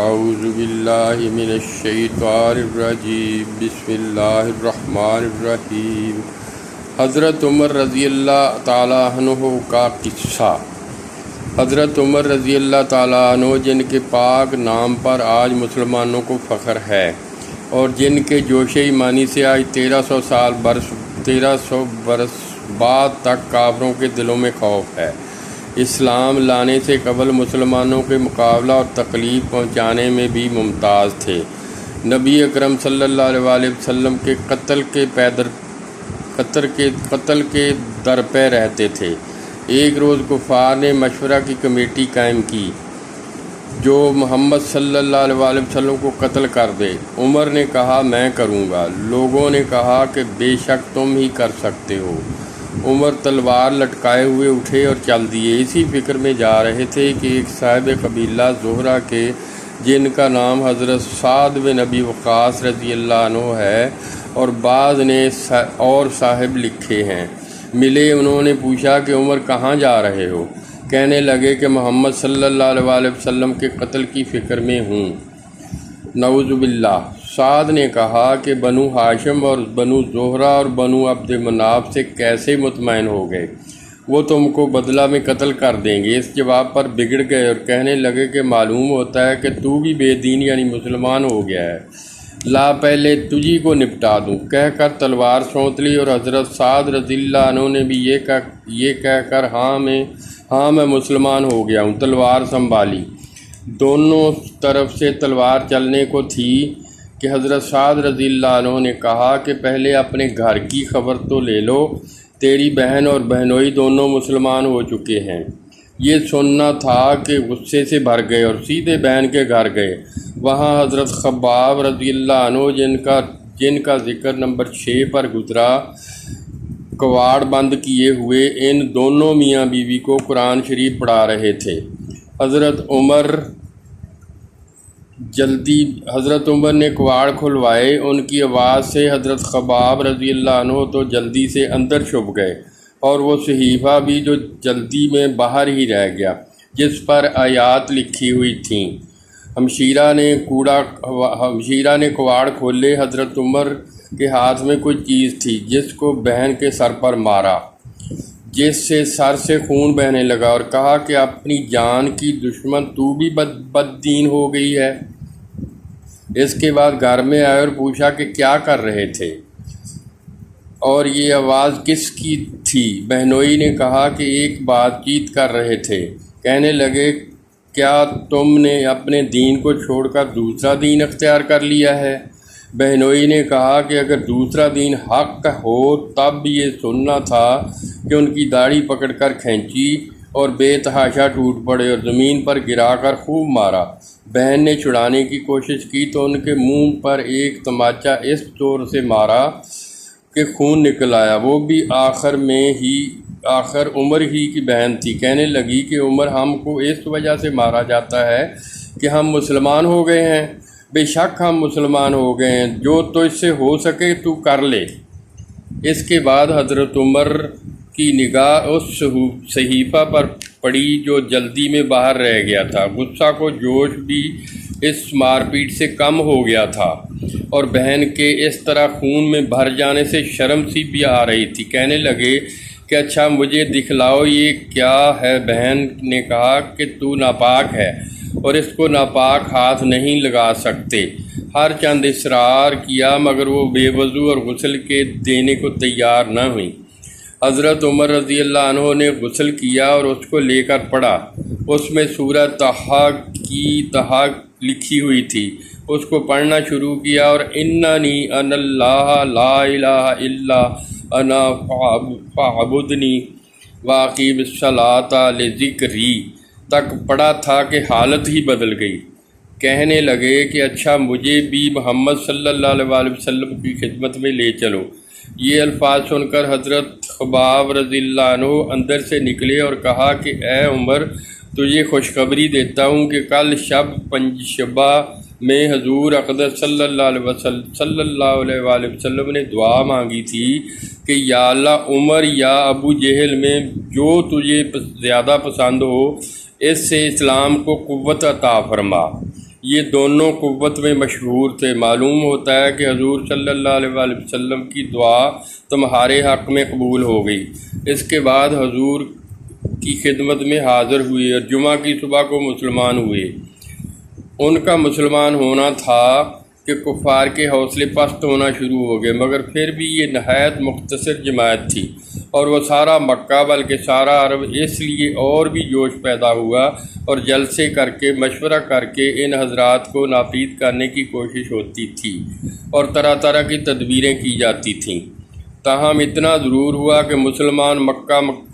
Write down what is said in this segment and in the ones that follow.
اعوذ باللہ من الشیطان الرجیم بسم اللہ الرحمن الرحیم۔ حضرت عمر رضی اللہ تعالیٰ عنہ کا قصہ۔ حضرت عمر رضی اللہ تعالیٰ عنہ جن کے پاک نام پر آج مسلمانوں کو فخر ہے اور جن کے جوش ایمانی سے آج 1300 برس بعد تک کافروں کے دلوں میں خوف ہے، اسلام لانے سے قبل مسلمانوں کے مقابلہ اور تکلیف پہنچانے میں بھی ممتاز تھے۔ نبی اکرم صلی اللہ علیہ وسلم کے قتل کے در پہ رہتے تھے۔ ایک روز کفار نے مشورہ کی کمیٹی قائم کی جو محمد صلی اللہ علیہ وسلم کو قتل کر دے۔ عمر نے کہا میں کروں گا۔ لوگوں نے کہا کہ بے شک تم ہی کر سکتے ہو۔ عمر تلوار لٹکائے ہوئے اٹھے اور چل دیے۔ اسی فکر میں جا رہے تھے کہ ایک صاحب قبیلہ زہرہ کے، جن کا نام حضرت سعد بن ابی وقاص رضی اللہ عنہ ہے اور بعض نے اور صاحب لکھے ہیں، ملے۔ انہوں نے پوچھا کہ عمر کہاں جا رہے ہو؟ کہنے لگے کہ محمد صلی اللہ علیہ وسلم کے قتل کی فکر میں ہوں۔ نعوذ باللہ۔ سعد نے کہا کہ بنو ہاشم اور بنو زہرہ اور بنو عبد مناف سے کیسے مطمئن ہو گئے؟ وہ تم کو بدلہ میں قتل کر دیں گے۔ اس جواب پر بگڑ گئے اور کہنے لگے کہ معلوم ہوتا ہے کہ تو بھی بے دین یعنی مسلمان ہو گیا ہے، لا پہلے تجھی کو نپٹا دوں۔ کہہ کر تلوار سونت لی اور حضرت سعد رضی اللہ عنہ نے بھی یہ کہہ کر ہاں میں مسلمان ہو گیا ہوں، تلوار سنبھالی۔ دونوں طرف سے تلوار چلنے کو تھی کہ حضرت سعد رضی اللہ عنہ نے کہا کہ پہلے اپنے گھر کی خبر تو لے لو، تیری بہن اور بہنوئی دونوں مسلمان ہو چکے ہیں۔ یہ سننا تھا کہ غصے سے بھر گئے اور سیدھے بہن کے گھر گئے۔ وہاں حضرت خباب رضی اللہ عنہ جن کا ذکر نمبر 6 پر گزرا، کواڑ بند کیے ہوئے ان دونوں میاں بیوی کو قرآن شریف پڑھا رہے تھے۔ حضرت عمر نے کواڑ کھلوائے۔ ان کی آواز سے حضرت خباب رضی اللہ عنہ تو جلدی سے اندر چھپ گئے اور وہ صحیفہ بھی جو جلدی میں باہر ہی رہ گیا جس پر آیات لکھی ہوئی تھیں۔ ہمشیرہ نے کواڑ کھولے۔ حضرت عمر کے ہاتھ میں کوئی چیز تھی جس کو بہن کے سر پر مارا، جس سے سر سے خون بہنے لگا اور کہا کہ اپنی جان کی دشمن تو بھی بد دین ہو گئی ہے۔ اس کے بعد گھر میں آئے اور پوچھا کہ کیا کر رہے تھے اور یہ آواز کس کی تھی؟ بہنوئی نے کہا کہ ایک بات چیت کر رہے تھے۔ کہنے لگے کیا تم نے اپنے دین کو چھوڑ کر دوسرا دین اختیار کر لیا ہے؟ بہنوئی نے کہا کہ اگر دوسرا دین حق ہو تب یہ سننا تھا کہ ان کی داڑھی پکڑ کر کھینچی اور بے تحاشا ٹوٹ پڑے اور زمین پر گرا کر خوب مارا۔ بہن نے چھڑانے کی کوشش کی تو ان کے منہ پر ایک تماچا اس زور سے مارا کہ خون نکل آیا۔ وہ بھی آخر عمر ہی کی بہن تھی۔ کہنے لگی کہ عمر ہم کو اس وجہ سے مارا جاتا ہے کہ ہم مسلمان ہو گئے ہیں۔ بے شک ہم مسلمان ہو گئے ہیں، جو تو اس سے ہو سکے تو کر لے۔ اس کے بعد حضرت عمر کی نگاہ اس صحیفہ پر پڑی جو جلدی میں باہر رہ گیا تھا۔ غصہ کو جوش بھی اس مار پیٹ سے کم ہو گیا تھا اور بہن کے اس طرح خون میں بھر جانے سے شرم سی بھی آ رہی تھی۔ کہنے لگے کہ اچھا مجھے دکھلاؤ یہ کیا ہے؟ بہن نے کہا کہ تو ناپاک ہے اور اس کو ناپاک ہاتھ نہیں لگا سکتے۔ ہر چند اصرار کیا مگر وہ بے وضو اور غسل کے دینے کو تیار نہ ہوئی۔ حضرت عمر رضی اللہ عنہ نے غسل کیا اور اس کو لے کر پڑھا۔ اس میں سورہ طٰہٰ کی طٰہٰ لکھی ہوئی تھی۔ اس کو پڑھنا شروع کیا اور اننی انا اللہ لا الہ الا انا فاعبدنی واقیم الصلاۃ لذکری تک پڑھا تھا کہ حالت ہی بدل گئی۔ کہنے لگے کہ اچھا مجھے بھی محمد صلی اللہ علیہ وسلم کی خدمت میں لے چلو۔ یہ الفاظ سن کر حضرت خباب رضی اللہ عنہ اندر سے نکلے اور کہا کہ اے عمر، تجھے خوشخبری دیتا ہوں کہ کل شب پنجشنبہ میں حضور اقدس صلی اللہ علیہ وسلم نے دعا مانگی تھی کہ یا اللہ عمر یا ابو جہل میں جو تجھے زیادہ پسند ہو اس سے اسلام کو قوت عطا فرما۔ یہ دونوں قوت میں مشہور تھے۔ معلوم ہوتا ہے کہ حضور صلی اللہ علیہ وآلہ وسلم کی دعا تمہارے حق میں قبول ہو گئی۔ اس کے بعد حضور کی خدمت میں حاضر ہوئے اور جمعہ کی صبح کو مسلمان ہوئے۔ ان کا مسلمان ہونا تھا کہ کفار کے حوصلے پست ہونا شروع ہو گئے، مگر پھر بھی یہ نہایت مختصر جماعت تھی، اور وہ سارا مکہ بلکہ سارا عرب اس لیے اور بھی جوش پیدا ہوا اور جلسے کر کے مشورہ کر کے ان حضرات کو ناپید کرنے کی کوشش ہوتی تھی اور طرح طرح کی تدبیریں کی جاتی تھیں۔ تاہم اتنا ضرور ہوا کہ مسلمان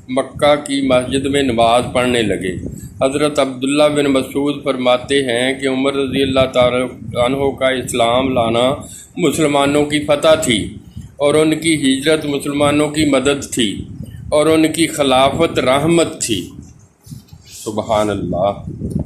مکہ کی مسجد میں نماز پڑھنے لگے۔ حضرت عبداللہ بن مسعود فرماتے ہیں کہ عمر رضی اللہ تعالیٰ عنہ کا اسلام لانا مسلمانوں کی فتح تھی، اور ان کی ہجرت مسلمانوں کی مدد تھی، اور ان کی خلافت رحمت تھی۔ سبحان اللہ۔